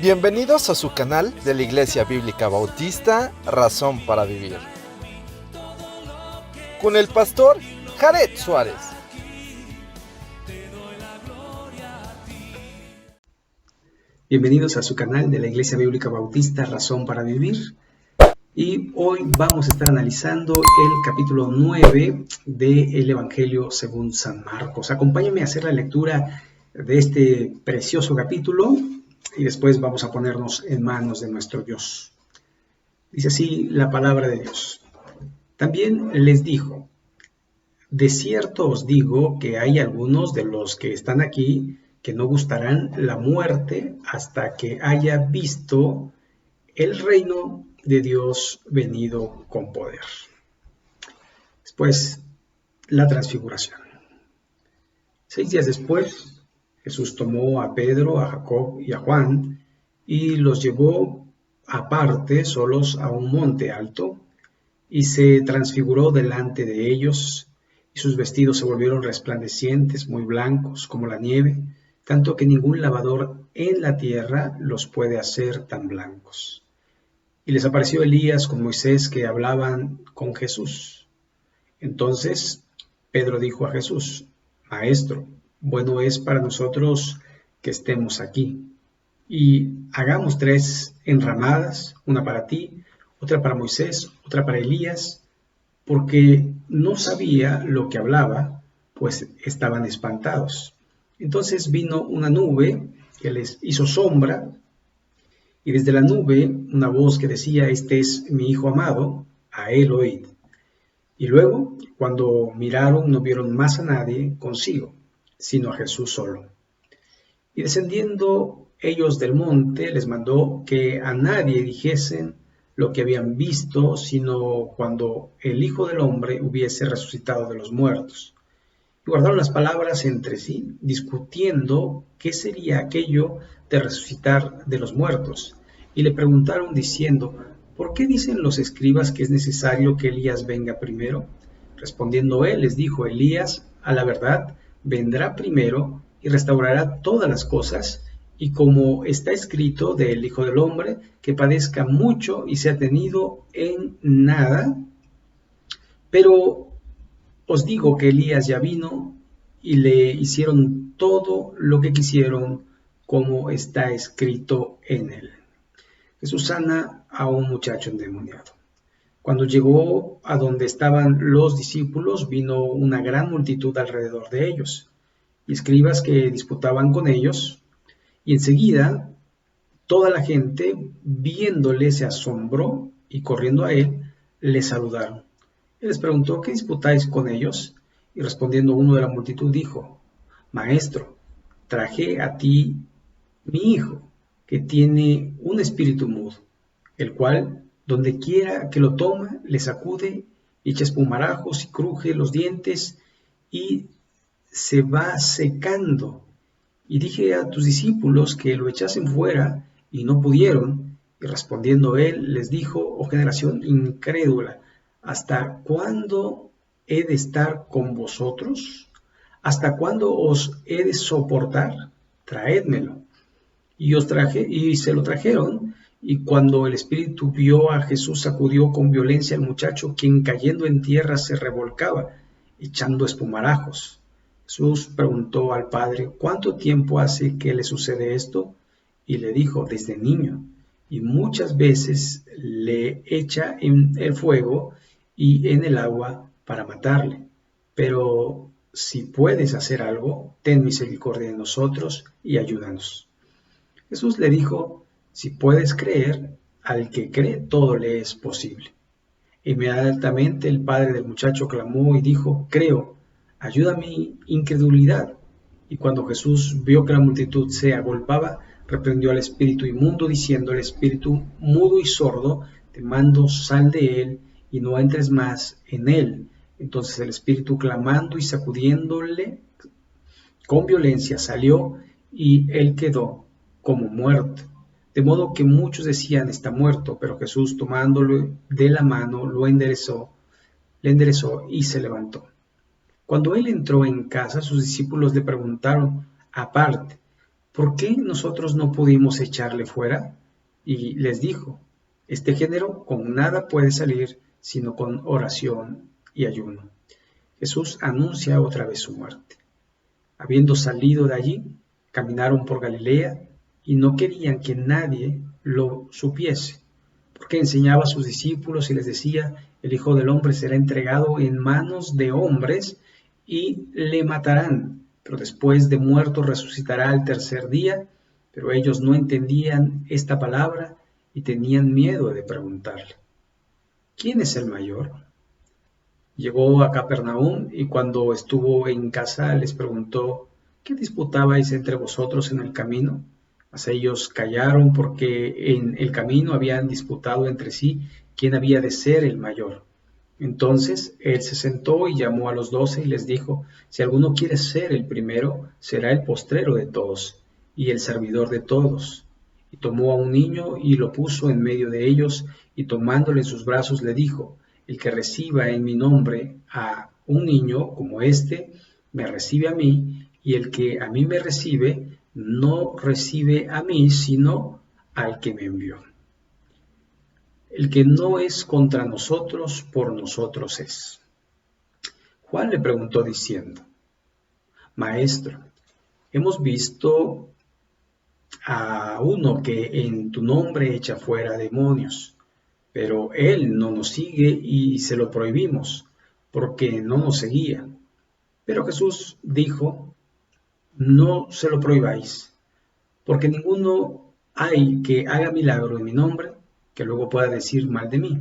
Bienvenidos a su canal de la Iglesia Bíblica Bautista, Razón para Vivir, con el pastor Jared Suárez. Bienvenidos a su canal de la Iglesia Bíblica Bautista, Razón para Vivir. Y hoy vamos a estar analizando el capítulo 9 del Evangelio según San Marcos. Acompáñenme a hacer la lectura de este precioso capítulo y después vamos a ponernos en manos de nuestro Dios. Dice así la palabra de Dios. También les dijo: de cierto os digo que hay algunos de los que están aquí que no gustarán la muerte hasta que haya visto el reino de Dios venido con poder. Después, la transfiguración. 6 días después, Jesús tomó a Pedro, a Jacob y a Juan y los llevó aparte, solos, a un monte alto, y se transfiguró delante de ellos, y sus vestidos se volvieron resplandecientes, muy blancos como la nieve, tanto que ningún lavador en la tierra los puede hacer tan blancos. Y les apareció Elías con Moisés, que hablaban con Jesús. Entonces Pedro dijo a Jesús: Maestro, bueno es para nosotros que estemos aquí, y hagamos 3 enramadas, una para ti, otra para Moisés, otra para Elías, porque no sabía lo que hablaba, pues estaban espantados. Entonces vino una nube que les hizo sombra, y desde la nube una voz que decía: Este es mi Hijo amado, a él oíd. Y luego, cuando miraron, no vieron más a nadie consigo, sino a Jesús solo. Y descendiendo ellos del monte, les mandó que a nadie dijesen lo que habían visto, sino cuando el Hijo del Hombre hubiese resucitado de los muertos. Y guardaron las palabras entre sí, discutiendo qué sería aquello de resucitar de los muertos. Y le preguntaron diciendo: ¿por qué dicen los escribas que es necesario que Elías venga primero? Respondiendo él, les dijo: Elías, a la verdad, vendrá primero y restaurará todas las cosas, y como está escrito del Hijo del Hombre, que padezca mucho y sea tenido en nada. Pero os digo que Elías ya vino y le hicieron todo lo que quisieron, como está escrito en él. Jesús sana a un muchacho endemoniado. Cuando llegó a donde estaban los discípulos, vino una gran multitud alrededor de ellos, y escribas que disputaban con ellos, y enseguida toda la gente, viéndole, se asombró, y corriendo a él, le saludaron. Él les preguntó: ¿qué disputáis con ellos? Y respondiendo uno de la multitud dijo: Maestro, traje a ti mi hijo, que tiene un espíritu mudo, el cual, donde quiera que lo toma, le sacude, echa espumarajos y cruje los dientes, y se va secando. Y dije a tus discípulos que lo echasen fuera, y no pudieron. Y respondiendo él, les dijo: oh generación incrédula, ¿hasta cuándo he de estar con vosotros? ¿Hasta cuándo os he de soportar? Traédmelo. Y se lo trajeron, y cuando el espíritu vio a Jesús, sacudió con violencia al muchacho, quien cayendo en tierra se revolcaba, echando espumarajos. Jesús preguntó al padre: ¿cuánto tiempo hace que le sucede esto? Y le dijo: desde niño, y muchas veces le echa en el fuego y en el agua para matarle. Pero si puedes hacer algo, ten misericordia de nosotros y ayúdanos. Jesús le dijo: si puedes creer, al que cree todo le es posible. Inmediatamente el padre del muchacho clamó y dijo: creo, ayuda mi incredulidad. Y cuando Jesús vio que la multitud se agolpaba, reprendió al espíritu inmundo, diciendo: el espíritu mudo y sordo, te mando, sal de él y no entres más en él. Entonces el espíritu, clamando y sacudiéndole con violencia, salió, y él quedó como muerto. De modo que muchos decían: está muerto. Pero Jesús, tomándolo de la mano, le enderezó y se levantó. Cuando él entró en casa, sus discípulos le preguntaron aparte: ¿por qué nosotros no pudimos echarle fuera? Y les dijo, este género con nada puede salir sino con oración y ayuno. Jesús anuncia otra vez su muerte. Habiendo salido de allí, caminaron por Galilea y no querían que nadie lo supiese, porque enseñaba a sus discípulos y les decía, el Hijo del Hombre será entregado en manos de hombres y le matarán, pero después de muerto resucitará al tercer día. Pero ellos no entendían esta palabra y tenían miedo de preguntarle, ¿quién es el mayor? Llegó a Capernaum y cuando estuvo en casa les preguntó, ¿qué disputabais entre vosotros en el camino? Mas ellos callaron porque en el camino habían disputado entre sí quién había de ser el mayor. Entonces él se sentó y llamó a los 12 y les dijo, si alguno quiere ser el primero, será el postrero de todos y el servidor de todos. Y tomó a un niño y lo puso en medio de ellos, y tomándole en sus brazos le dijo, el que reciba en mi nombre a un niño como este, me recibe a mí, y el que a mí me recibe, no recibe a mí, sino al que me envió. El que no es contra nosotros, por nosotros es. Juan le preguntó diciendo, Maestro, hemos visto a uno que en tu nombre echa fuera demonios, pero él no nos sigue y se lo prohibimos, porque no nos seguía. Pero Jesús dijo, no se lo prohibáis, porque ninguno hay que haga milagro en mi nombre, que luego pueda decir mal de mí,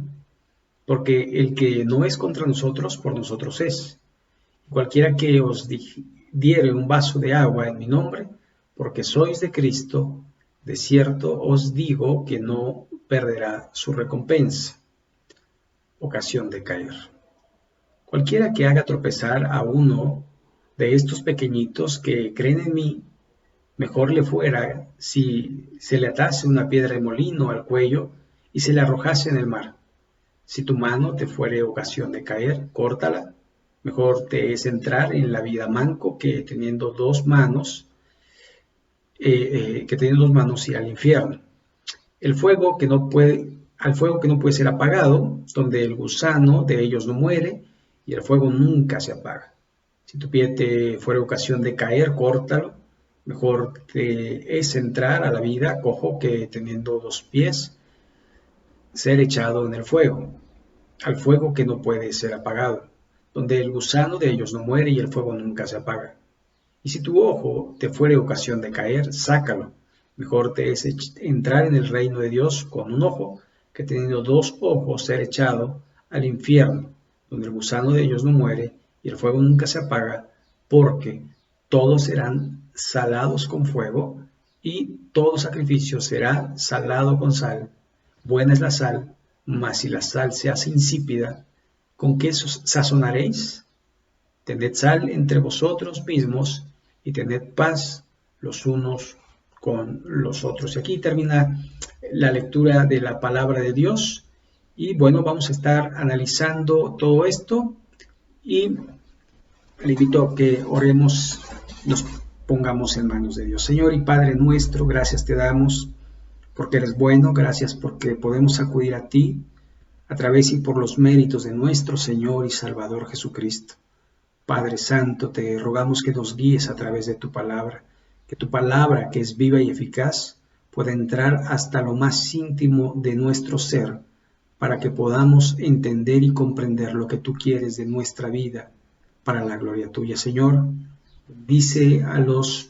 porque el que no es contra nosotros, por nosotros es. Cualquiera que os diere un vaso de agua en mi nombre, porque sois de Cristo, de cierto os digo que no perderá su recompensa. Ocasión de caer. Cualquiera que haga tropezar a uno de estos pequeñitos que creen en mí, mejor le fuera si se le atase una piedra de molino al cuello y se le arrojase en el mar. Si tu mano te fuere ocasión de caer, córtala. Mejor te es entrar en la vida manco que teniendo dos manos ir al infierno. Al fuego que no puede ser apagado, donde el gusano de ellos no muere y el fuego nunca se apaga. Si tu pie te fuere ocasión de caer, córtalo. Mejor te es entrar a la vida cojo que teniendo dos pies ser echado en el fuego, al fuego que no puede ser apagado, donde el gusano de ellos no muere y el fuego nunca se apaga. Y si tu ojo te fuere ocasión de caer, sácalo. Mejor te es entrar en el reino de Dios con un ojo, que teniendo dos ojos ser echado al infierno, donde el gusano de ellos no muere y el fuego nunca se apaga, porque todos serán salados con fuego, y todo sacrificio será salado con sal. Buena es la sal, mas si la sal se hace insípida, ¿con qué sazonaréis? Tened sal entre vosotros mismos y tened paz los unos con los otros. Y aquí termina la lectura de la palabra de Dios. Y bueno, vamos a estar analizando todo esto y le invito a que oremos, nos pongamos en manos de Dios. Señor y Padre nuestro, gracias te damos porque eres bueno, gracias porque podemos acudir a ti a través y por los méritos de nuestro Señor y Salvador Jesucristo. Padre Santo, te rogamos que nos guíes a través de tu palabra, que tu palabra, que es viva y eficaz, pueda entrar hasta lo más íntimo de nuestro ser, para que podamos entender y comprender lo que tú quieres de nuestra vida, para la gloria tuya. Señor, dice a los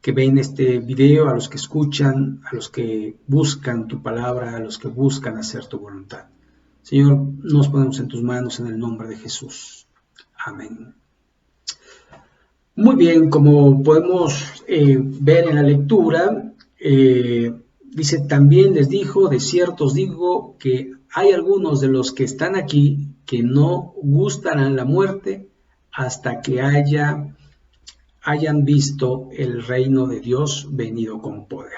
que ven este video, a los que escuchan, a los que buscan tu palabra, a los que buscan hacer tu voluntad. Señor, nos ponemos en tus manos en el nombre de Jesús. Amén. Muy bien, como podemos ver en la lectura, dice, también les dijo, de cierto os digo que hay algunos de los que están aquí que no gustarán la muerte hasta que hayan visto el reino de Dios venido con poder.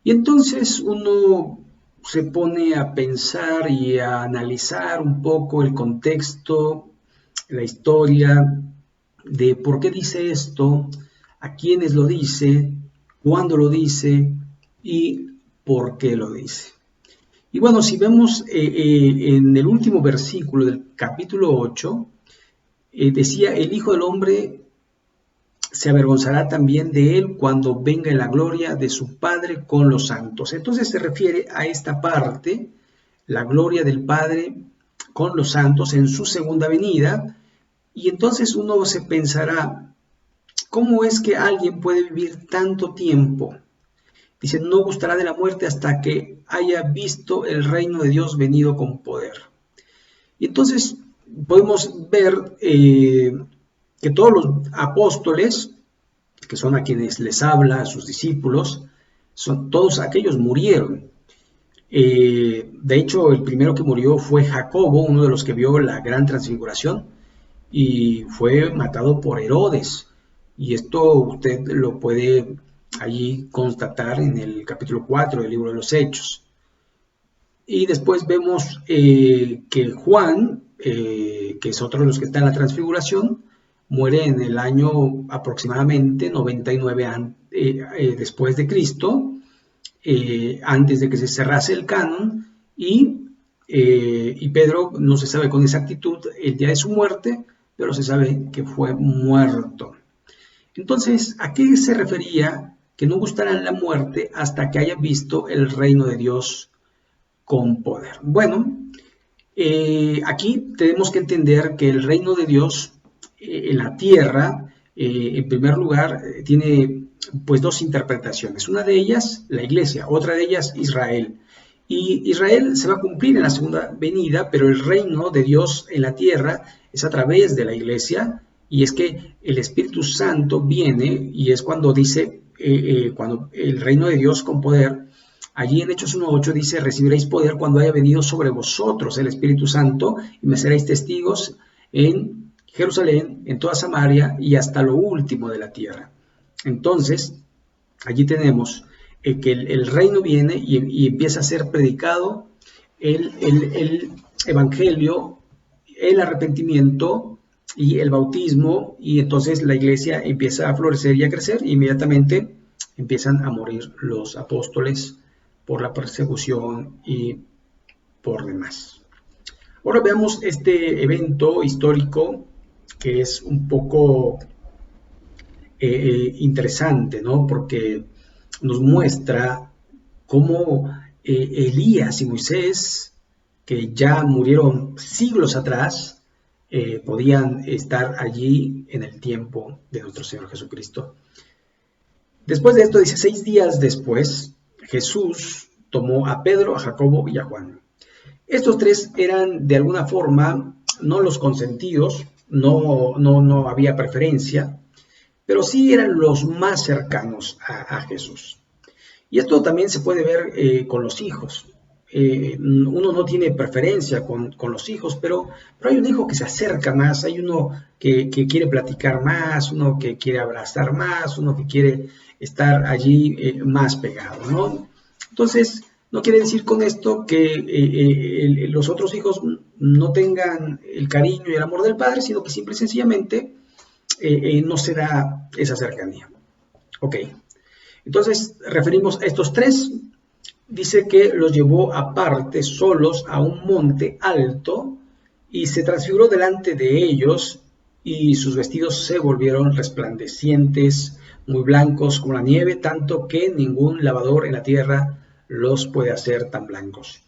Y entonces uno se pone a pensar y a analizar un poco el contexto, la historia de por qué dice esto a quiénes lo dice, cuándo lo dice y por qué lo dice. Y bueno, si vemos en el último versículo del capítulo 8, decía, el Hijo del Hombre se avergonzará también de él cuando venga en la gloria de su Padre con los santos. Entonces se refiere a esta parte, la gloria del Padre con los santos en su segunda venida, y entonces uno se pensará, ¿cómo es que alguien puede vivir tanto tiempo? Dice, no gustará de la muerte hasta que haya visto el reino de Dios venido con poder. Y entonces podemos ver que todos los apóstoles, que son a quienes les habla, a sus discípulos, todos aquellos murieron. De hecho, el primero que murió fue Jacobo, uno de los que vio la gran transfiguración, y fue matado por Herodes. Y esto usted lo puede allí constatar en el capítulo 4 del libro de los Hechos. Y después vemos que Juan, que es otro de los que está en la transfiguración, muere en el año aproximadamente 99 después de Cristo, antes de que se cerrase el canon, y Pedro no se sabe con exactitud el día de su muerte, pero se sabe que fue muerto. Entonces, ¿a qué se refería que no gustarán la muerte hasta que haya visto el reino de Dios con poder? Bueno, aquí tenemos que entender que el reino de Dios en la tierra, en primer lugar, tiene pues dos interpretaciones. Una de ellas, la iglesia, otra de ellas, Israel. Y Israel se va a cumplir en la segunda venida, pero el reino de Dios en la tierra es a través de la iglesia, y es que el Espíritu Santo viene, y es cuando dice, cuando el reino de Dios con poder, allí en Hechos 1:8 dice, recibiréis poder cuando haya venido sobre vosotros el Espíritu Santo, y me seréis testigos en Jerusalén, en toda Samaria y hasta lo último de la tierra. Entonces, allí tenemos que el reino viene y empieza a ser predicado el evangelio, el arrepentimiento y el bautismo, y entonces la iglesia empieza a florecer y a crecer, e inmediatamente empiezan a morir los apóstoles por la persecución y por demás. Ahora veamos este evento histórico que es un poco interesante, ¿no? Porque nos muestra cómo Elías y Moisés, que ya murieron siglos atrás, podían estar allí en el tiempo de nuestro Señor Jesucristo. Después de esto, dice, 6 días después, Jesús tomó a Pedro, a Jacobo y a Juan. Estos tres eran de alguna forma no los consentidos, no había preferencia, pero sí eran los más cercanos a Jesús. Y esto también se puede ver con los hijos. Uno no tiene preferencia con los hijos, pero hay un hijo que se acerca más, hay uno que quiere platicar más, uno que quiere abrazar más, uno que quiere estar allí más pegado, ¿no? Entonces, no quiere decir con esto que los otros hijos no tengan el cariño y el amor del padre, sino que simple y sencillamente no se da esa cercanía. Ok, entonces referimos a estos tres. Dice que los llevó aparte, solos, a un monte alto, y se transfiguró delante de ellos, y sus vestidos se volvieron resplandecientes, muy blancos como la nieve, tanto que ningún lavador en la tierra los puede hacer tan blancos.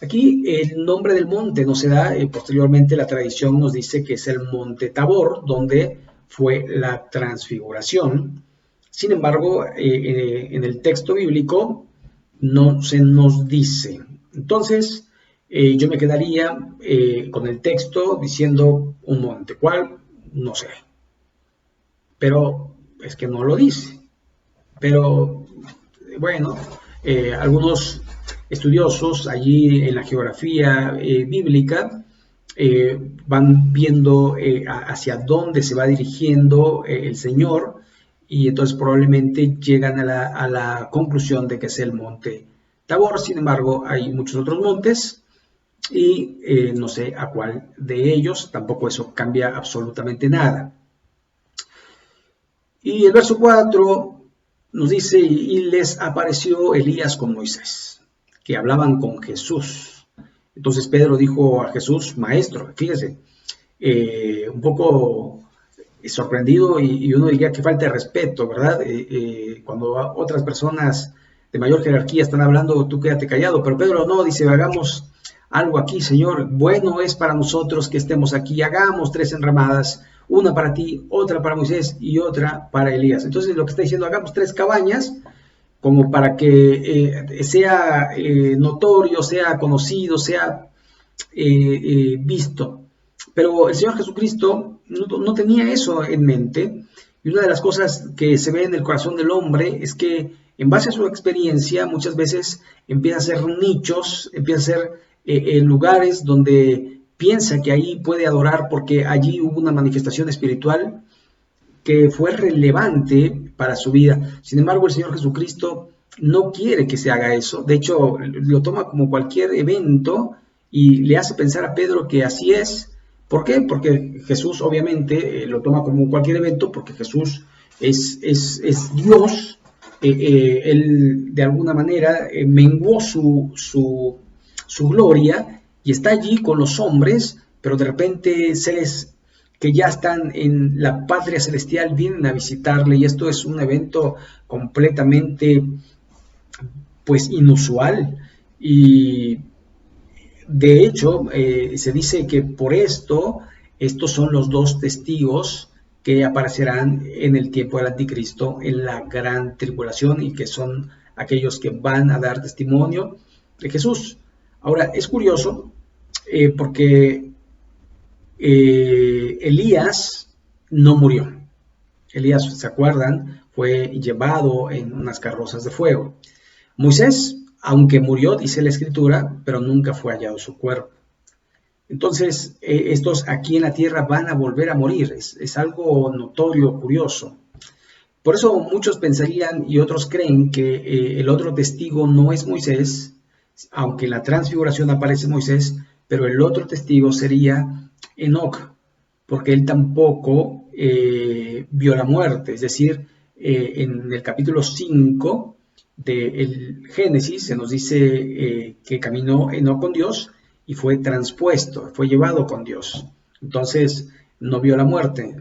Aquí el nombre del monte no se da, posteriormente la tradición nos dice que es el monte Tabor, donde fue la transfiguración. Sin embargo, en el texto bíblico no se nos dice. Entonces, yo me quedaría con el texto diciendo un monte. ¿Cuál? No sé. Pero es que no lo dice. Pero, bueno, algunos estudiosos allí en la geografía bíblica van viendo hacia dónde se va dirigiendo el Señor, y entonces probablemente llegan a la conclusión de que es el monte Tabor. Sin embargo, hay muchos otros montes y no sé a cuál de ellos, tampoco eso cambia absolutamente nada. Y el verso 4 nos dice, y les apareció Elías con Moisés, que hablaban con Jesús. Entonces Pedro dijo a Jesús, maestro, fíjese, un poco sorprendido y uno diría que falta de respeto, ¿verdad? Cuando otras personas de mayor jerarquía están hablando, tú quédate callado, pero Pedro no, dice, hagamos algo aquí, Señor, bueno es para nosotros que estemos aquí, hagamos 3 enramadas, una para ti, otra para Moisés y otra para Elías. Entonces lo que está diciendo, hagamos 3 cabañas, como para que sea notorio, sea conocido, sea visto. Pero el Señor Jesucristo no tenía eso en mente, y una de las cosas que se ve en el corazón del hombre es que en base a su experiencia muchas veces empieza a ser nichos, empieza a ser lugares donde piensa que ahí puede adorar porque allí hubo una manifestación espiritual que fue relevante para su vida. Sin embargo, el Señor Jesucristo no quiere que se haga eso. De hecho, lo toma como cualquier evento y le hace pensar a Pedro que así es. ¿Por qué? Porque Jesús obviamente lo toma como cualquier evento, porque Jesús es Dios. Él de alguna manera menguó su gloria y está allí con los hombres, pero de repente seres que ya están en la patria celestial vienen a visitarle, y esto es un evento completamente pues inusual, y de hecho se dice que por esto estos son los 2 testigos que aparecerán en el tiempo del anticristo en la gran tribulación, y que son aquellos que van a dar testimonio de Jesús. Ahora es curioso porque Elías no murió. Elías, ¿se acuerdan? Fue llevado en unas carrozas de fuego. Moisés, aunque murió, dice la Escritura, pero nunca fue hallado su cuerpo. Entonces, estos aquí en la tierra van a volver a morir. Es algo notorio, curioso. Por eso muchos pensarían y otros creen que el otro testigo no es Moisés, aunque en la transfiguración aparece Moisés, pero el otro testigo sería Enoc, porque él tampoco vio la muerte. Es decir, en el capítulo 5 del Génesis se nos dice que caminó Enoc con Dios y fue transpuesto, fue llevado con Dios. Entonces no vio la muerte.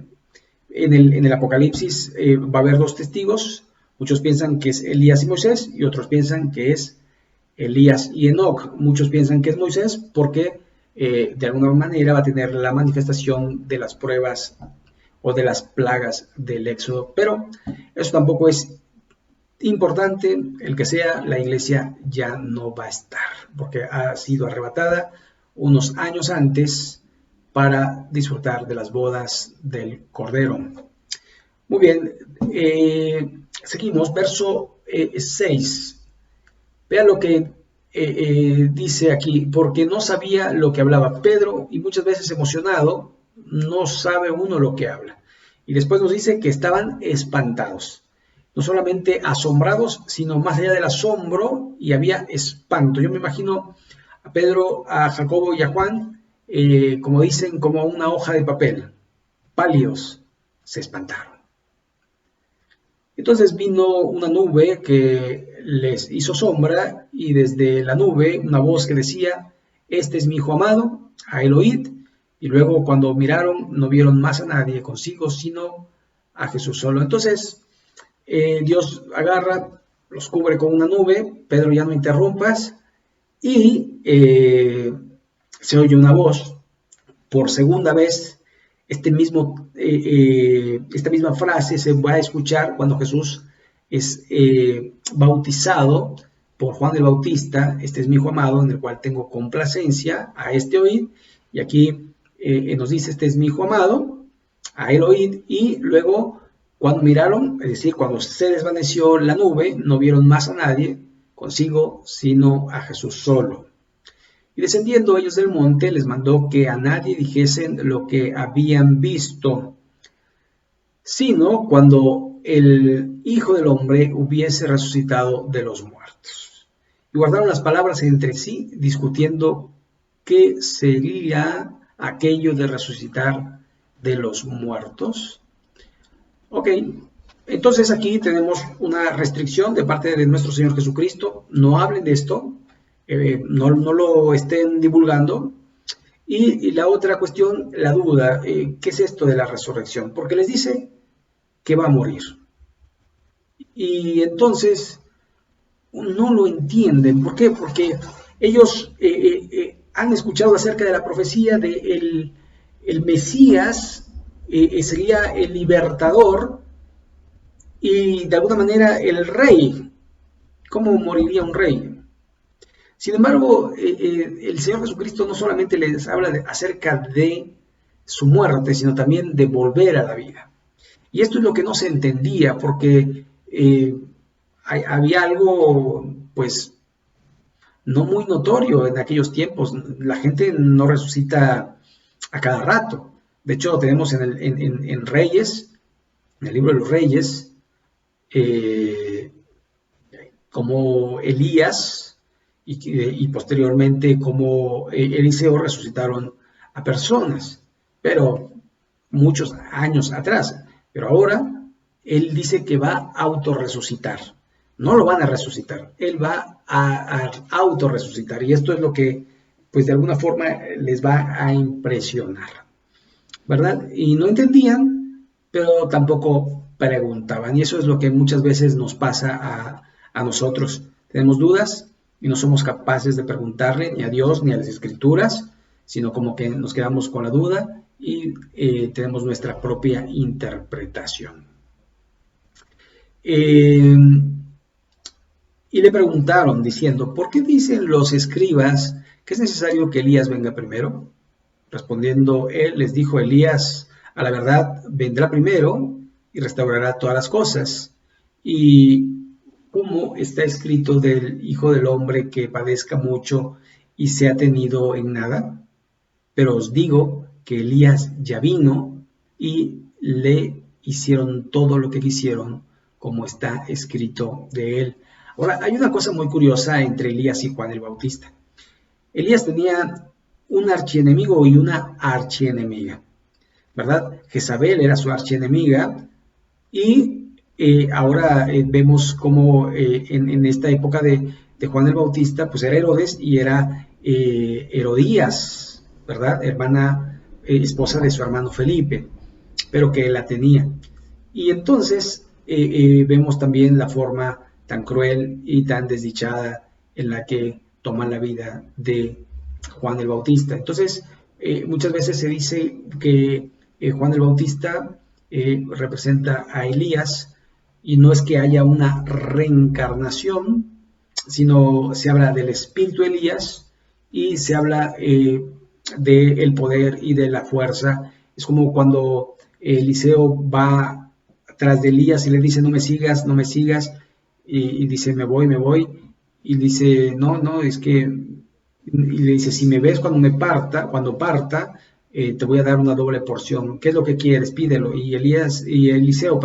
En el Apocalipsis va a haber 2 testigos. Muchos piensan que es Elías y Moisés, y otros piensan que es Elías y Enoc. Muchos piensan que es Moisés porque de alguna manera va a tener la manifestación de las pruebas o de las plagas del Éxodo. Pero eso tampoco es importante. El que sea, la iglesia ya no va a estar, porque ha sido arrebatada unos años antes para disfrutar de las bodas del Cordero. Muy bien, seguimos, verso 6. Vean lo que dice aquí, porque no sabía lo que hablaba Pedro, y muchas veces emocionado, no sabe uno lo que habla. Y después nos dice que estaban espantados, no solamente asombrados, sino más allá del asombro, y había espanto. Yo me imagino a Pedro, a Jacobo y a Juan, como dicen, como una hoja de papel, pálidos, se espantaron. Entonces vino una nube que les hizo sombra, y desde la nube una voz que decía, este es mi hijo amado, a él oíd. Y luego cuando miraron, no vieron más a nadie consigo, sino a Jesús solo. Entonces Dios agarra, los cubre con una nube, Pedro, ya no interrumpas, y se oye una voz por segunda vez. Esta misma frase se va a escuchar cuando Jesús es bautizado por Juan el Bautista. Este es mi hijo amado, en el cual tengo complacencia, a este oíd. Y aquí nos dice, este es mi hijo amado, a él oíd. Y luego, cuando miraron, es decir, cuando se desvaneció la nube, no vieron más a nadie consigo, sino a Jesús solo. Y descendiendo ellos del monte, les mandó que a nadie dijesen lo que habían visto, sino cuando el Hijo del Hombre hubiese resucitado de los muertos. Y guardaron las palabras entre sí, discutiendo qué sería aquello de resucitar de los muertos. Ok, Entonces aquí tenemos una restricción de parte de nuestro Señor Jesucristo. No hablen de esto, no lo estén divulgando. Y la otra cuestión, la duda, ¿qué es esto de la resurrección? Porque les dice que va a morir. Y entonces no lo entienden. ¿Por qué? Porque ellos han escuchado acerca de la profecía de el Mesías, sería el libertador y de alguna manera el rey. ¿Cómo moriría un rey? Sin embargo, el Señor Jesucristo no solamente les habla acerca de su muerte, sino también de volver a la vida. Y esto es lo que no se entendía, porque había algo, pues, no muy notorio en aquellos tiempos. La gente no resucita a cada rato. De hecho, tenemos en Reyes, en el libro de los Reyes, como Elías y posteriormente como Eliseo resucitaron a personas, pero muchos años atrás. Pero ahora él dice que va a autorresucitar. No lo van a resucitar, él va a autorresucitar. Y esto es lo que, pues de alguna forma, les va a impresionar, ¿verdad? Y no entendían, pero tampoco preguntaban. Y eso es lo que muchas veces nos pasa a nosotros. Tenemos dudas y no somos capaces de preguntarle ni a Dios ni a las Escrituras, sino como que nos quedamos con la duda y tenemos nuestra propia interpretación. Y le preguntaron diciendo, ¿por qué dicen los escribas que es necesario que Elías venga primero? Respondiendo él, les dijo, Elías, a la verdad, vendrá primero y restaurará todas las cosas. Y como está escrito del Hijo del Hombre que padezca mucho y sea tenido en nada. Pero os digo que Elías ya vino y le hicieron todo lo que quisieron, como está escrito de él. Ahora, hay una cosa muy curiosa entre Elías y Juan el Bautista. Elías tenía un archienemigo y una archienemiga, ¿verdad? Jezabel era su archienemiga y ahora vemos cómo en esta época de Juan el Bautista, pues era Herodes y era Herodías, ¿verdad? Hermana, esposa de su hermano Felipe, pero que la tenía. Y entonces vemos también la forma tan cruel y tan desdichada en la que toman la vida de Juan el Bautista. Entonces, muchas veces se dice que Juan el Bautista representa a Elías, y no es que haya una reencarnación, sino se habla del espíritu de Elías y se habla del poder y de la fuerza. Es como cuando Eliseo va tras de Elías y le dice, no me sigas, no me sigas, y dice, me voy, y dice, no, es que, y le dice, si me ves cuando parta, te voy a dar una doble porción. ¿Qué es lo que quieres? Pídelo. Y Eliseo,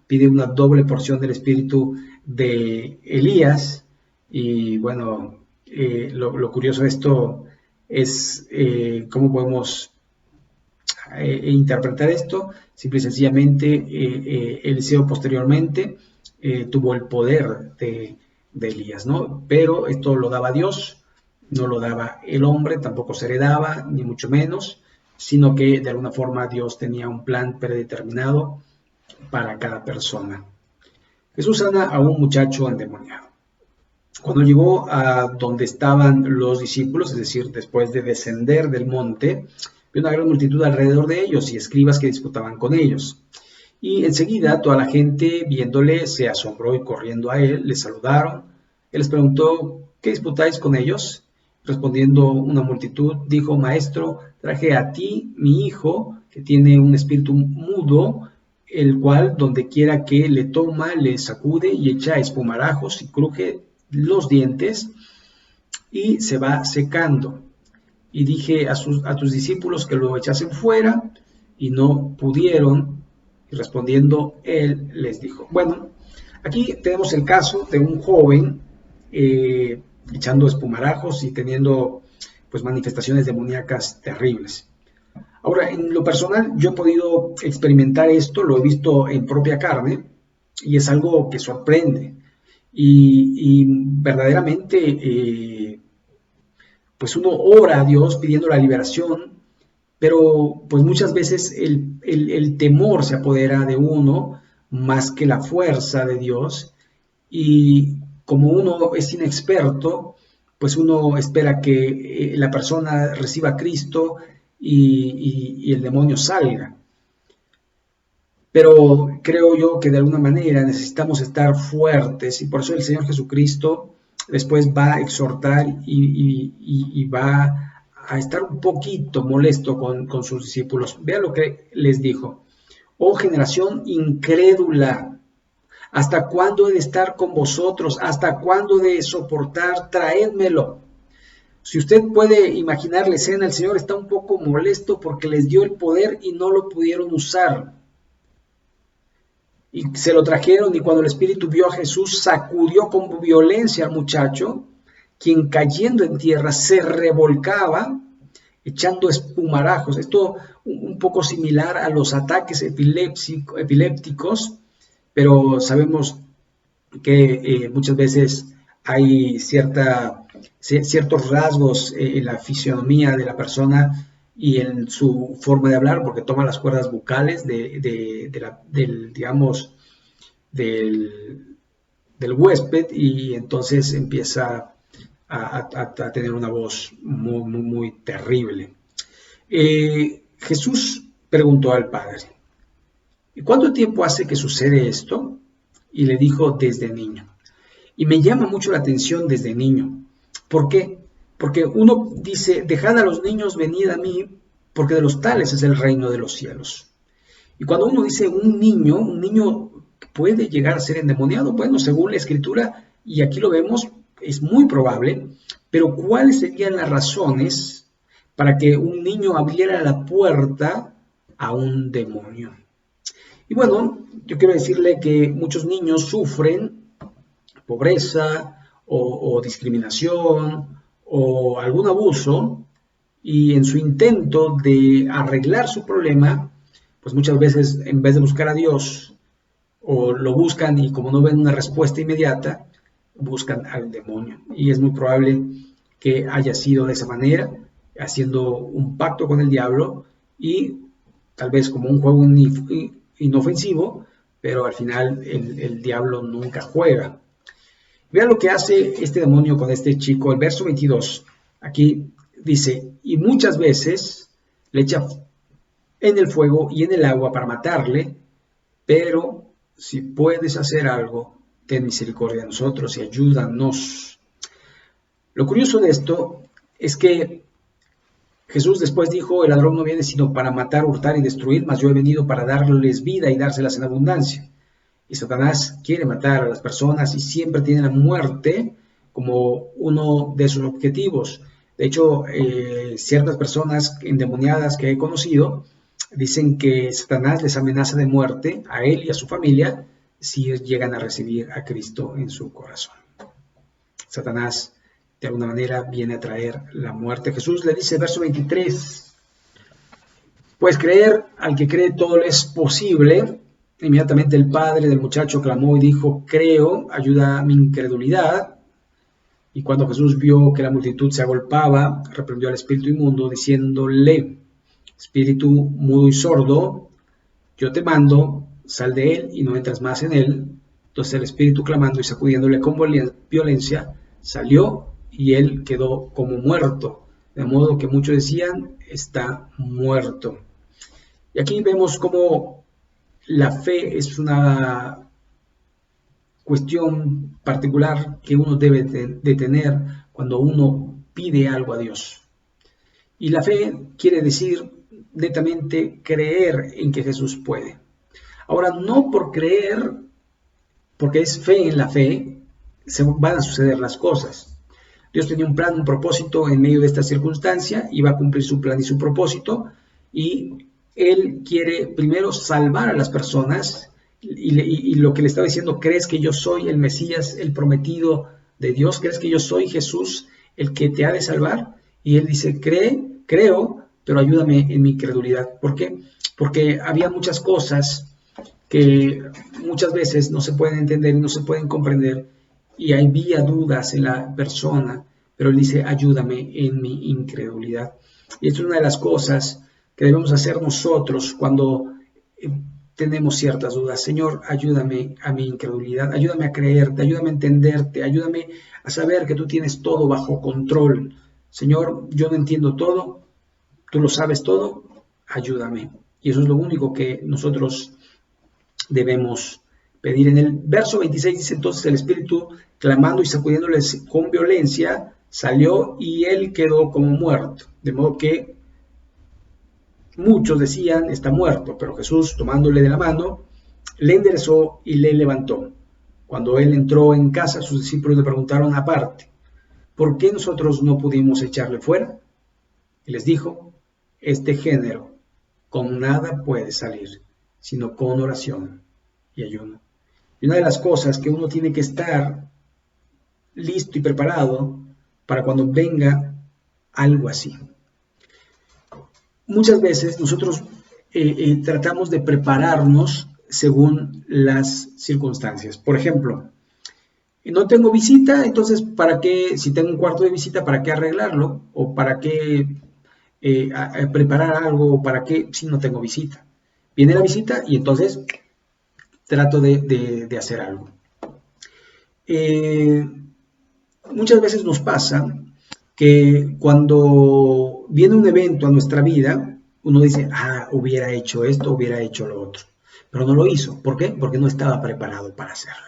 pide una doble porción del espíritu de Elías. Y bueno, lo curioso de esto es cómo podemos interpretar esto. Simple y sencillamente, Eliseo posteriormente tuvo el poder de Elías, ¿no? Pero esto lo daba Dios, no lo daba el hombre, tampoco se heredaba, ni mucho menos, sino que de alguna forma Dios tenía un plan predeterminado para cada persona. Jesús sana a un muchacho endemoniado. Cuando llegó a donde estaban los discípulos, es decir, después de descender del monte, vio una gran multitud alrededor de ellos y escribas que disputaban con ellos. Y enseguida toda la gente, viéndole, se asombró y corriendo a él, le saludaron. Él les preguntó, ¿qué disputáis con ellos? Respondiendo una multitud, dijo, Maestro, traje a ti mi hijo, que tiene un espíritu mudo, el cual donde quiera que le toma, le sacude y echa espumarajos y cruje los dientes y se va secando. Y dije a tus discípulos que lo echasen fuera y no pudieron. Y respondiendo él les dijo, bueno, aquí tenemos el caso de un joven echando espumarajos y teniendo pues manifestaciones demoníacas terribles. Ahora, en lo personal, yo he podido experimentar esto, lo he visto en propia carne, y es algo que sorprende. Y verdaderamente, pues uno ora a Dios pidiendo la liberación, pero pues muchas veces el temor se apodera de uno más que la fuerza de Dios, y como uno es inexperto, pues uno espera que la persona reciba a Cristo y el demonio salga. Pero creo yo que de alguna manera necesitamos estar fuertes, y por eso el Señor Jesucristo después va a exhortar y va a estar un poquito molesto con sus discípulos. Vean lo que les dijo: oh generación incrédula, ¿hasta cuándo he de estar con vosotros? ¿Hasta cuándo he de soportar? Traédmelo. Si usted puede imaginar la escena, el Señor está un poco molesto porque les dio el poder y no lo pudieron usar. Y se lo trajeron, y cuando el Espíritu vio a Jesús, sacudió con violencia al muchacho, quien cayendo en tierra se revolcaba, echando espumarajos. Esto un poco similar a los ataques epilépticos, pero sabemos que muchas veces hay ciertos rasgos en la fisionomía de la persona y en su forma de hablar, porque toma las cuerdas vocales del huésped, y entonces empieza a tener una voz muy terrible. Jesús preguntó al Padre: ¿y cuánto tiempo hace que sucede esto? Y le dijo: desde niño. Y me llama mucho la atención desde niño. ¿Por qué? Porque uno dice: dejad a los niños, venid a mí, porque de los tales es el reino de los cielos. Y cuando uno dice un niño puede llegar a ser endemoniado. Bueno, según la Escritura, y aquí lo vemos, es muy probable, pero ¿cuáles serían las razones para que un niño abriera la puerta a un demonio? Y bueno, yo quiero decirle que muchos niños sufren pobreza o discriminación o algún abuso, y en su intento de arreglar su problema, pues muchas veces en vez de buscar a Dios, o lo buscan y como no ven una respuesta inmediata, buscan al demonio. Y es muy probable que haya sido de esa manera, haciendo un pacto con el diablo, y tal vez como un juego inofensivo, pero al final el diablo nunca juega. Vean lo que hace este demonio con este chico. El verso 22, aquí dice: y muchas veces le echa en el fuego y en el agua para matarle, pero si puedes hacer algo, ten misericordia de nosotros y ayúdanos. Lo curioso de esto es que Jesús después dijo: el ladrón no viene sino para matar, hurtar y destruir, mas yo he venido para darles vida y dárselas en abundancia. Y Satanás quiere matar a las personas y siempre tiene la muerte como uno de sus objetivos. De hecho, ciertas personas endemoniadas que he conocido dicen que Satanás les amenaza de muerte a él y a su familia si llegan a recibir a Cristo en su corazón. Satanás de alguna manera viene a traer la muerte. Jesús le dice, verso 23, pues creer al que cree todo le es posible. Inmediatamente el padre del muchacho clamó y dijo: creo, ayuda a mi incredulidad. Y cuando Jesús vio que la multitud se agolpaba, reprendió al espíritu inmundo, diciéndole: espíritu mudo y sordo, yo te mando, sal de él y no entras más en él. Entonces el espíritu, clamando y sacudiéndole con violencia, salió, y él quedó como muerto, de modo que muchos decían: está muerto. Y aquí vemos cómo la fe es una cuestión particular que uno debe de tener cuando uno pide algo a Dios. Y la fe quiere decir netamente creer en que Jesús puede. Ahora, no por creer, porque es fe en la fe, se van a suceder las cosas. Dios tenía un plan, un propósito en medio de esta circunstancia, y va a cumplir su plan y su propósito, y Él quiere primero salvar a las personas, y lo que le estaba diciendo: ¿crees que yo soy el Mesías, el prometido de Dios? ¿Crees que yo soy Jesús, el que te ha de salvar? Y Él dice: creo, pero ayúdame en mi credulidad. ¿Por qué? Porque había muchas cosas que muchas veces no se pueden entender y no se pueden comprender y había dudas en la persona, pero él dice, ayúdame en mi incredulidad. Y esto es una de las cosas que debemos hacer nosotros cuando tenemos ciertas dudas. Señor, ayúdame a mi incredulidad, ayúdame a creerte, ayúdame a entenderte, ayúdame a saber que tú tienes todo bajo control. Señor, yo no entiendo todo, tú lo sabes todo, ayúdame. Y eso es lo único que nosotros debemos pedir. En el verso 26 dice, entonces el espíritu, clamando y sacudiéndoles con violencia, salió y él quedó como muerto. De modo que muchos decían, está muerto, pero Jesús, tomándole de la mano, le enderezó y le levantó. Cuando él entró en casa, sus discípulos le preguntaron aparte, ¿por qué nosotros no pudimos echarle fuera? Y les dijo, este género con nada puede salir, sino con oración y ayuno. Y una de las cosas que uno tiene que estar listo y preparado para cuando venga algo así. Muchas veces nosotros tratamos de prepararnos según las circunstancias. Por ejemplo, no tengo visita, entonces ¿para qué? Si tengo un cuarto de visita, ¿para qué arreglarlo? ¿O para qué preparar algo? ¿O para qué si no tengo visita? Viene la visita y entonces trato de hacer algo. Muchas veces nos pasa que cuando viene un evento a nuestra vida, uno dice, hubiera hecho esto, hubiera hecho lo otro, pero no lo hizo. ¿Por qué? Porque no estaba preparado para hacerlo.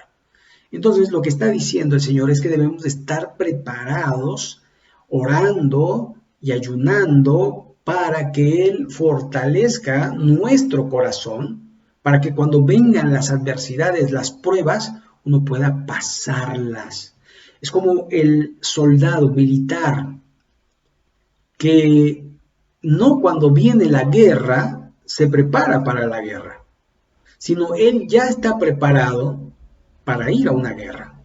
Entonces, lo que está diciendo el Señor es que debemos de estar preparados, orando y ayunando para que Él fortalezca nuestro corazón, para que cuando vengan las adversidades, las pruebas, uno pueda pasarlas. Es como el soldado militar que no cuando viene la guerra se prepara para la guerra, sino él ya está preparado para ir a una guerra.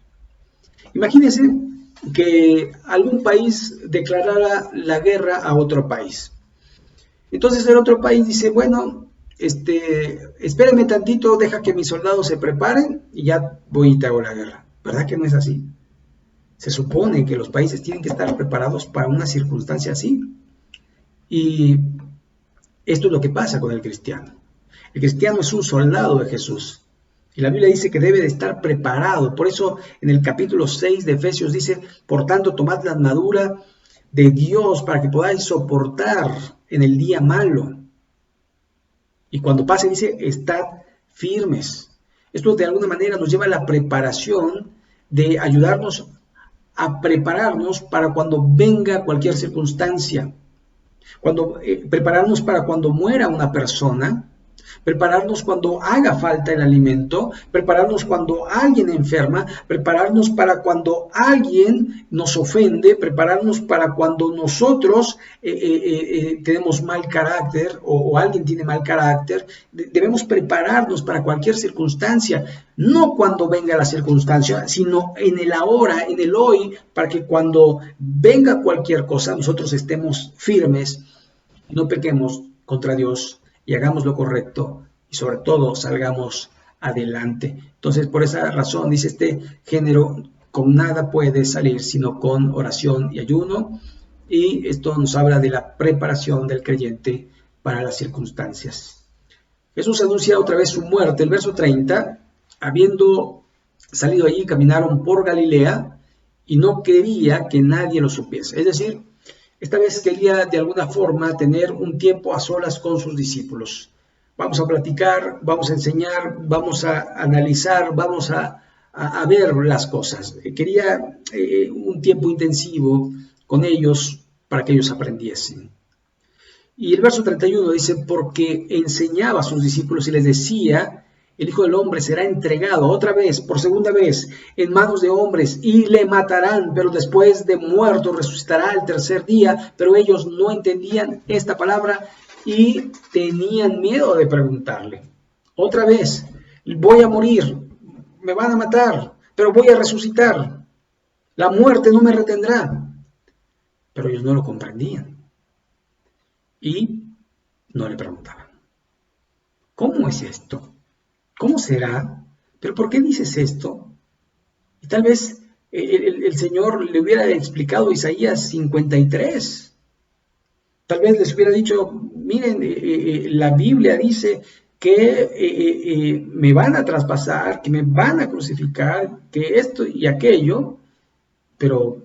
Imagínense que algún país declarara la guerra a otro país. Entonces el otro país dice, bueno, espérame tantito, deja que mis soldados se preparen y ya voy y te hago la guerra. ¿Verdad que no es así? Se supone que los países tienen que estar preparados para una circunstancia así. Y esto es lo que pasa con el cristiano. El cristiano es un soldado de Jesús. Y la Biblia dice que debe de estar preparado. Por eso en el capítulo 6 de Efesios dice, por tanto, tomad la armadura de Dios para que podáis soportar en el día malo. Y cuando pase dice, estad firmes. Esto de alguna manera nos lleva a la preparación de ayudarnos a prepararnos para cuando venga cualquier circunstancia. Prepararnos para cuando muera una persona, prepararnos cuando haga falta el alimento, prepararnos cuando alguien enferma, prepararnos para cuando alguien nos ofende, prepararnos para cuando nosotros tenemos mal carácter o alguien tiene mal carácter. Debemos prepararnos para cualquier circunstancia, no cuando venga la circunstancia, sino en el ahora, en el hoy, para que cuando venga cualquier cosa nosotros estemos firmes y no pequemos contra Dios y hagamos lo correcto y sobre todo salgamos adelante. Entonces, por esa razón, dice este género, con nada puede salir sino con oración y ayuno, y esto nos habla de la preparación del creyente para las circunstancias. Jesús anuncia otra vez su muerte. El verso 30, habiendo salido allí, caminaron por Galilea y no quería que nadie lo supiese. Es decir, esta vez quería de alguna forma tener un tiempo a solas con sus discípulos. Vamos a platicar, vamos a enseñar, vamos a analizar, vamos a ver las cosas. Quería un tiempo intensivo con ellos para que ellos aprendiesen. Y el verso 31 dice, porque enseñaba a sus discípulos y les decía, el Hijo del Hombre será entregado otra vez, por segunda vez, en manos de hombres y le matarán, pero después de muerto resucitará el tercer día. Pero ellos no entendían esta palabra y tenían miedo de preguntarle. Otra vez, voy a morir, me van a matar, pero voy a resucitar. La muerte no me retendrá. Pero ellos no lo comprendían y no le preguntaban. ¿Cómo es esto? ¿Cómo será? ¿Pero por qué dices esto? Y tal vez el Señor le hubiera explicado Isaías 53. Tal vez les hubiera dicho, miren, la Biblia dice que me van a traspasar, que me van a crucificar, que esto y aquello, pero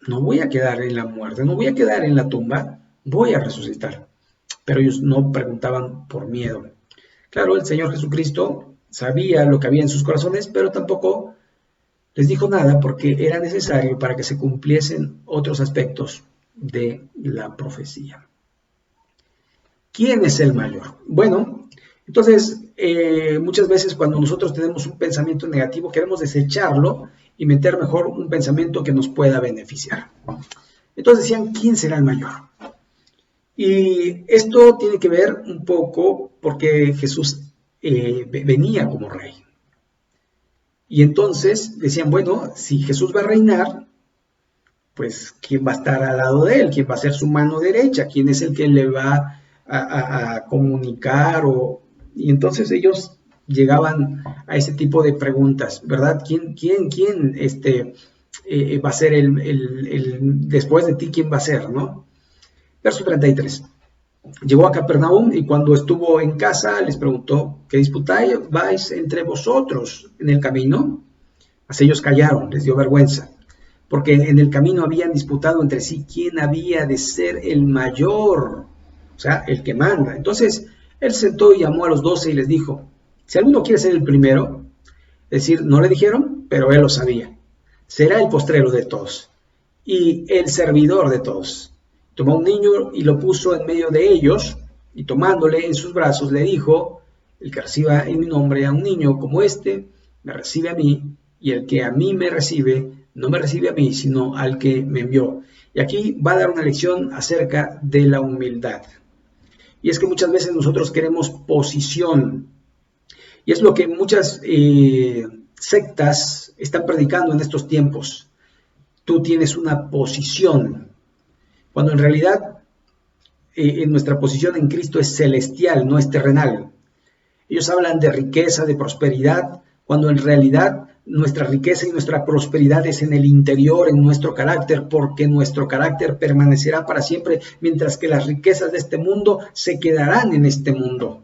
no voy a quedar en la muerte, no voy a quedar en la tumba, voy a resucitar. Pero ellos no preguntaban por miedo. Claro, el Señor Jesucristo sabía lo que había en sus corazones, pero tampoco les dijo nada porque era necesario para que se cumpliesen otros aspectos de la profecía. ¿Quién es el mayor? Bueno, entonces muchas veces cuando nosotros tenemos un pensamiento negativo queremos desecharlo y meter mejor un pensamiento que nos pueda beneficiar. Entonces decían, ¿quién será el mayor? Y esto tiene que ver un poco porque Jesús venía como rey. Y entonces decían, bueno, si Jesús va a reinar, pues ¿quién va a estar al lado de él? ¿Quién va a ser su mano derecha? ¿Quién es el que le va a comunicar? Y entonces ellos llegaban a ese tipo de preguntas, ¿verdad? ¿Quién va a ser después de ti, quién va a ser, ¿no? Verso 33. Llegó a Capernaum y cuando estuvo en casa les preguntó, ¿qué disputáis entre vosotros en el camino? Mas ellos callaron, les dio vergüenza, porque en el camino habían disputado entre sí quién había de ser el mayor, o sea, el que manda. Entonces él sentó y llamó a los 12 y les dijo, si alguno quiere ser el primero, es decir, no le dijeron, pero él lo sabía, será el postrero de todos y el servidor de todos. Tomó un niño y lo puso en medio de ellos, y tomándole en sus brazos le dijo, el que reciba en mi nombre a un niño como este, me recibe a mí, y el que a mí me recibe, no me recibe a mí, sino al que me envió. Y aquí va a dar una lección acerca de la humildad. Y es que muchas veces nosotros queremos posición, y es lo que muchas sectas están predicando en estos tiempos. Tú tienes una posición, cuando en realidad nuestra posición en Cristo es celestial, no es terrenal. Ellos hablan de riqueza, de prosperidad, cuando en realidad nuestra riqueza y nuestra prosperidad es en el interior, en nuestro carácter, porque nuestro carácter permanecerá para siempre, mientras que las riquezas de este mundo se quedarán en este mundo.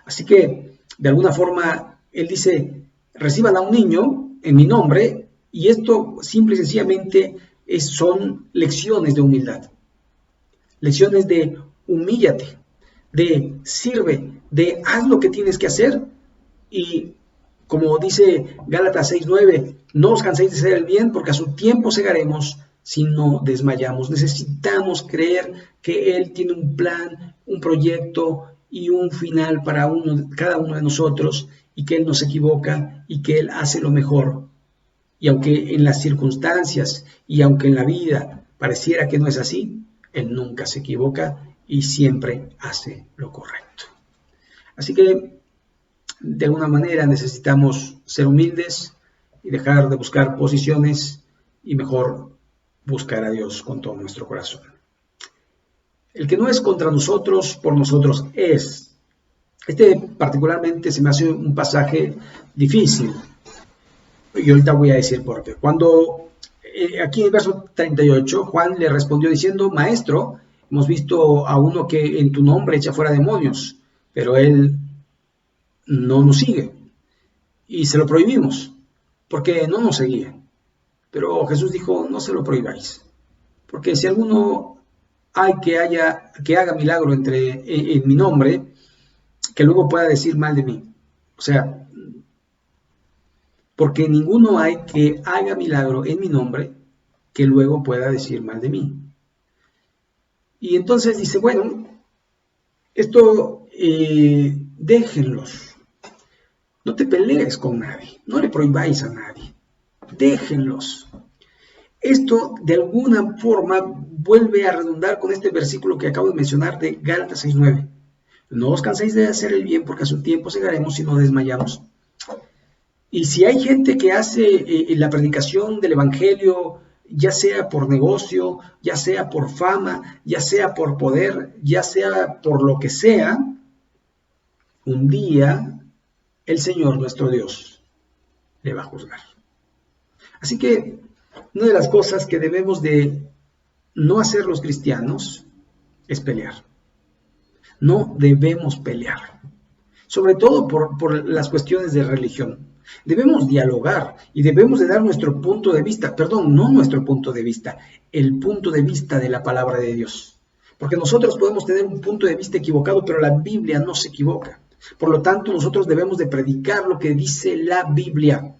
Así que, de alguna forma, él dice, reciban a un niño en mi nombre, y esto simple y sencillamente son lecciones de humildad. Lecciones de humíllate, de sirve, de haz lo que tienes que hacer y como dice Gálatas 6:9, no os canséis de hacer el bien porque a su tiempo segaremos si no desmayamos. Necesitamos creer que Él tiene un plan, un proyecto y un final para cada uno de nosotros y que Él no se equivoca y que Él hace lo mejor. Y aunque en las circunstancias y aunque en la vida pareciera que no es así, Él nunca se equivoca y siempre hace lo correcto. Así que, de alguna manera, necesitamos ser humildes y dejar de buscar posiciones y mejor buscar a Dios con todo nuestro corazón. El que no es contra nosotros, por nosotros es. Este particularmente se me hace un pasaje difícil. Y ahorita voy a decir por qué. Cuando aquí en el verso 38, Juan le respondió diciendo, Maestro, hemos visto a uno que en tu nombre echa fuera demonios, pero él no nos sigue. Y se lo prohibimos, porque no nos seguía. Pero Jesús dijo, no se lo prohibáis. Porque si alguno hay que haga milagro en mi nombre, que luego pueda decir mal de mí. O sea, porque ninguno hay que haga milagro en mi nombre que luego pueda decir mal de mí. Y entonces dice, bueno, esto déjenlos. No te pelees con nadie, no le prohibáis a nadie. Déjenlos. Esto de alguna forma vuelve a redundar con este versículo que acabo de mencionar de Gálatas 6:9. No os canséis de hacer el bien porque a su tiempo segaremos si no desmayamos. Y si hay gente que hace la predicación del evangelio, ya sea por negocio, ya sea por fama, ya sea por poder, ya sea por lo que sea, un día el Señor nuestro Dios le va a juzgar. Así que una de las cosas que debemos de no hacer los cristianos es pelear. No debemos pelear, sobre todo por las cuestiones de religión. Debemos dialogar y debemos de dar nuestro punto de vista, perdón, no nuestro punto de vista, el punto de vista de la palabra de Dios. Porque nosotros podemos tener un punto de vista equivocado, pero la Biblia no se equivoca. Por lo tanto, nosotros debemos de predicar lo que dice la Biblia.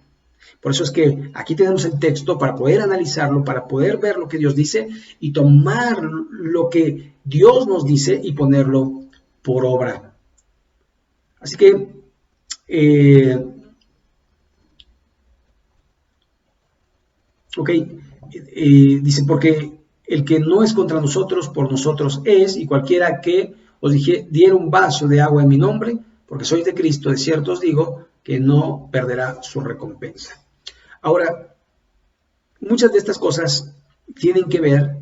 Por eso es que aquí tenemos el texto para poder analizarlo, para poder ver lo que Dios dice y tomar lo que Dios nos dice y ponerlo por obra. Así que, dice, porque el que no es contra nosotros, por nosotros es, y cualquiera que os diera un vaso de agua en mi nombre, porque sois de Cristo, de cierto os digo, que no perderá su recompensa. Ahora, muchas de estas cosas tienen que ver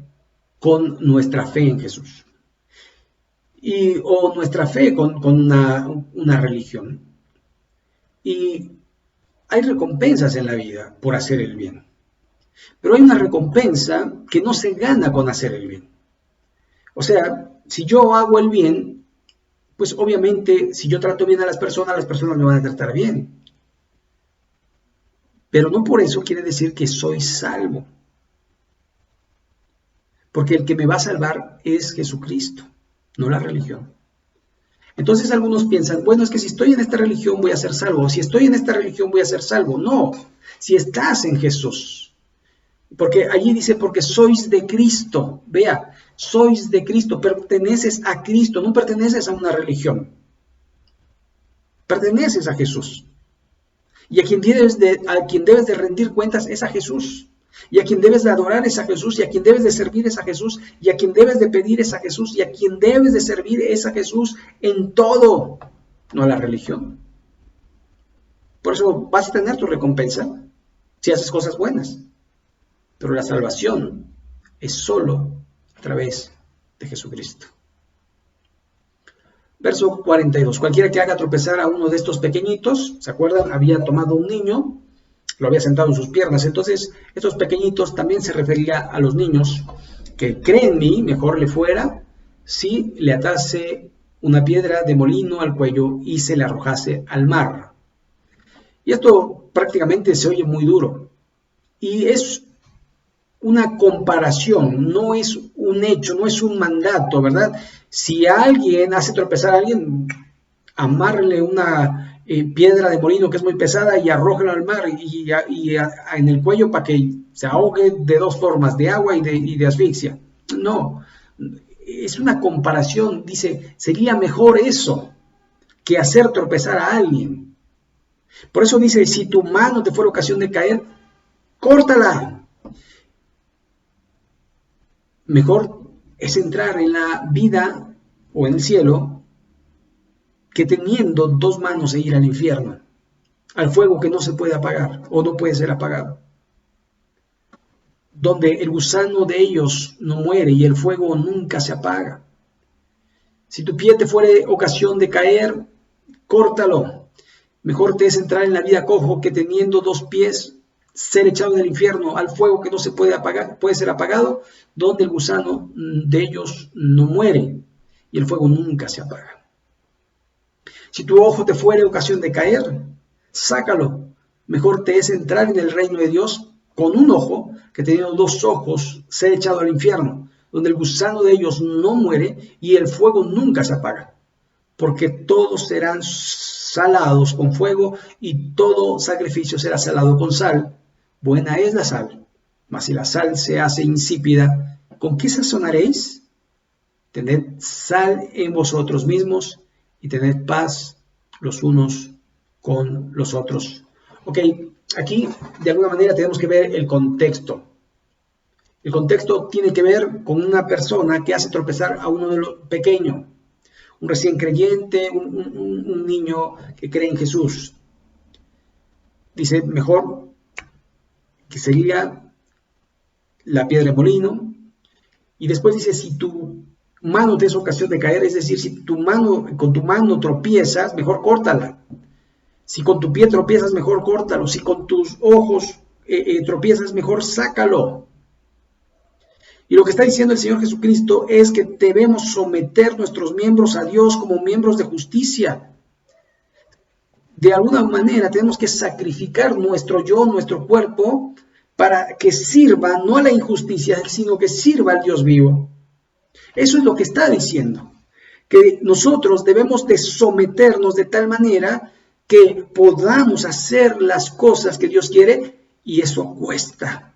con nuestra fe en Jesús. O nuestra fe con una religión. Y hay recompensas en la vida por hacer el bien. Pero hay una recompensa que no se gana con hacer el bien. O sea, si yo hago el bien, pues obviamente si yo trato bien a las personas me van a tratar bien. Pero no por eso quiere decir que soy salvo. Porque el que me va a salvar es Jesucristo, no la religión. Entonces algunos piensan, bueno, es que si estoy en esta religión voy a ser salvo, o si estoy en esta religión voy a ser salvo. No, si estás en Jesús. Porque allí dice, porque sois de Cristo. Vea, sois de Cristo, perteneces a Cristo, no perteneces a una religión. Perteneces a Jesús. Y a quien debes de rendir cuentas es a Jesús. Y a quien debes de adorar es a Jesús. Y a quien debes de servir es a Jesús. Y a quien debes de pedir es a Jesús. Y a quien debes de servir es a Jesús en todo, no a la religión. Por eso vas a tener tu recompensa si haces cosas buenas. Pero la salvación es solo a través de Jesucristo. Verso 42. Cualquiera que haga tropezar a uno de estos pequeñitos, ¿se acuerdan? Había tomado un niño, lo había sentado en sus piernas. Entonces, estos pequeñitos también se refería a los niños que creen en mí, mejor le fuera si le atase una piedra de molino al cuello y se le arrojase al mar. Y esto prácticamente se oye muy duro. Y es una comparación, no es un hecho, no es un mandato, ¿verdad? Si alguien hace tropezar a alguien, amárrele una piedra de molino que es muy pesada y arrójela al mar y en el cuello para que se ahogue de dos formas, de agua y de asfixia. No, es una comparación, dice, sería mejor eso que hacer tropezar a alguien. Por eso dice, si tu mano te fuera ocasión de caer, córtala. Mejor es entrar en la vida o en el cielo que teniendo dos manos e ir al infierno, al fuego que no se puede apagar o no puede ser apagado, donde el gusano de ellos no muere y el fuego nunca se apaga. Si tu pie te fuere ocasión de caer, córtalo. Mejor te es entrar en la vida cojo que teniendo dos pies ser echado del infierno al fuego que no se puede apagar, puede ser apagado, donde el gusano de ellos no muere y el fuego nunca se apaga. Si tu ojo te fuere ocasión de caer, sácalo. Mejor te es entrar en el reino de Dios con un ojo que teniendo dos ojos ser echado al infierno, donde el gusano de ellos no muere y el fuego nunca se apaga, porque todos serán salados con fuego y todo sacrificio será salado con sal. Buena es la sal, mas si la sal se hace insípida, ¿con qué sazonaréis? Tened sal en vosotros mismos y tened paz los unos con los otros. Ok, aquí de alguna manera tenemos que ver el contexto. El contexto tiene que ver con una persona que hace tropezar a uno de los pequeños, un recién creyente, un niño que cree en Jesús. Dice, mejor que sería la piedra de molino. Y después dice, si tu mano te es ocasión de caer, es decir, si con tu mano tropiezas, mejor córtala. Si con tu pie tropiezas, mejor córtalo. Si con tus ojos tropiezas, mejor sácalo. Y lo que está diciendo el Señor Jesucristo es que debemos someter nuestros miembros a Dios como miembros de justicia. De alguna manera tenemos que sacrificar nuestro yo, nuestro cuerpo, para que sirva no a la injusticia, sino que sirva al Dios vivo. Eso es lo que está diciendo, que nosotros debemos de someternos de tal manera que podamos hacer las cosas que Dios quiere, y eso cuesta.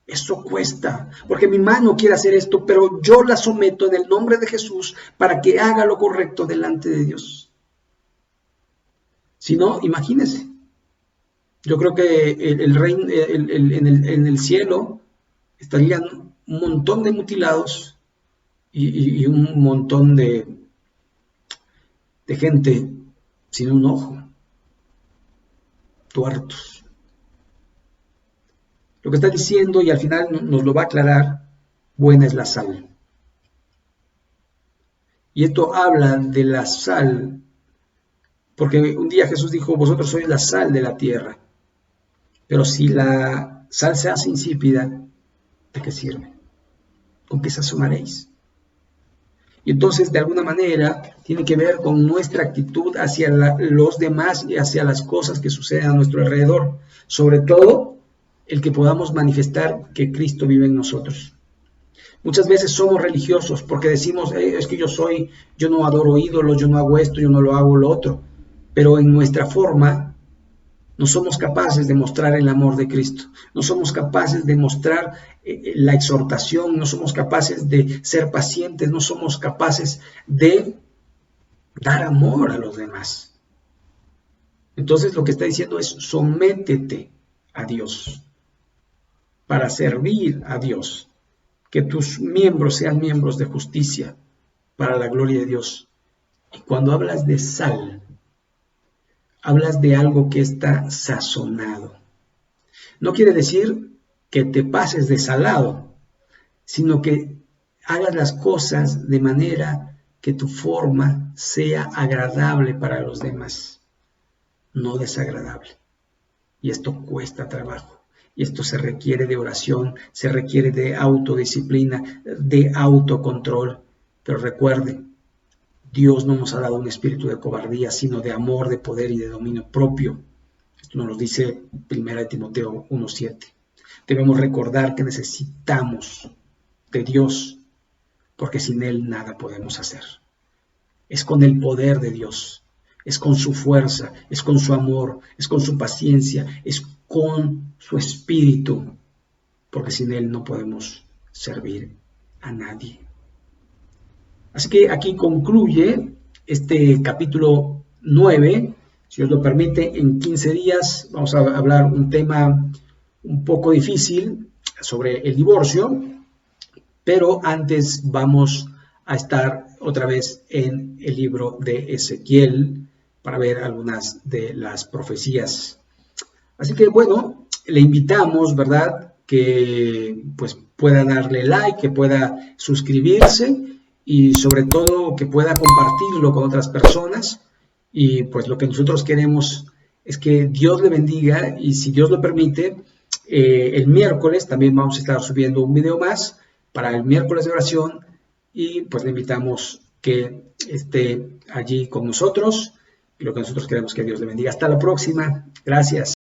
Eso cuesta, porque mi mano quiere hacer esto, pero yo la someto en el nombre de Jesús para que haga lo correcto delante de Dios. Si no, imagínense. Yo creo que el reino, en el cielo estarían un montón de mutilados y un montón de gente sin un ojo, tuertos. Lo que está diciendo, y al final nos lo va a aclarar, buena es la sal. Y esto habla de la sal, porque un día Jesús dijo, vosotros sois la sal de la tierra. Pero si la sal se hace insípida, ¿de qué sirve? ¿Con qué sazonaréis? Y entonces, de alguna manera, tiene que ver con nuestra actitud hacia los demás y hacia las cosas que suceden a nuestro alrededor. Sobre todo, el que podamos manifestar que Cristo vive en nosotros. Muchas veces somos religiosos porque decimos, es que yo no adoro ídolos, yo no hago esto, yo no lo hago lo otro. Pero en nuestra forma no somos capaces de mostrar el amor de Cristo. No somos capaces de mostrar la exhortación, no somos capaces de ser pacientes, no somos capaces de dar amor a los demás. Entonces lo que está diciendo es, sométete a Dios para servir a Dios, que tus miembros sean miembros de justicia para la gloria de Dios. Y cuando hablas de sal, hablas de algo que está sazonado. No quiere decir que te pases de salado, sino que hagas las cosas de manera que tu forma sea agradable para los demás, no desagradable. Y esto cuesta trabajo. Y esto se requiere de oración, se requiere de autodisciplina, de autocontrol. Pero recuerde, Dios no nos ha dado un espíritu de cobardía, sino de amor, de poder y de dominio propio. Esto nos lo dice 1 Timoteo 1:7. Debemos recordar que necesitamos de Dios, porque sin Él nada podemos hacer. Es con el poder de Dios, es con su fuerza, es con su amor, es con su paciencia, es con su espíritu, porque sin Él no podemos servir a nadie. Así que aquí concluye este capítulo 9. Si Dios lo permite, en 15 días vamos a hablar un tema un poco difícil sobre el divorcio, pero antes vamos a estar otra vez en el libro de Ezequiel para ver algunas de las profecías. Así que bueno, le invitamos, ¿verdad?, que pues pueda darle like, que pueda suscribirse y sobre todo que pueda compartirlo con otras personas. Y pues lo que nosotros queremos es que Dios le bendiga, y si Dios lo permite, el miércoles también vamos a estar subiendo un video más para el miércoles de oración, y pues le invitamos que esté allí con nosotros, y lo que nosotros queremos que Dios le bendiga. Hasta la próxima. Gracias.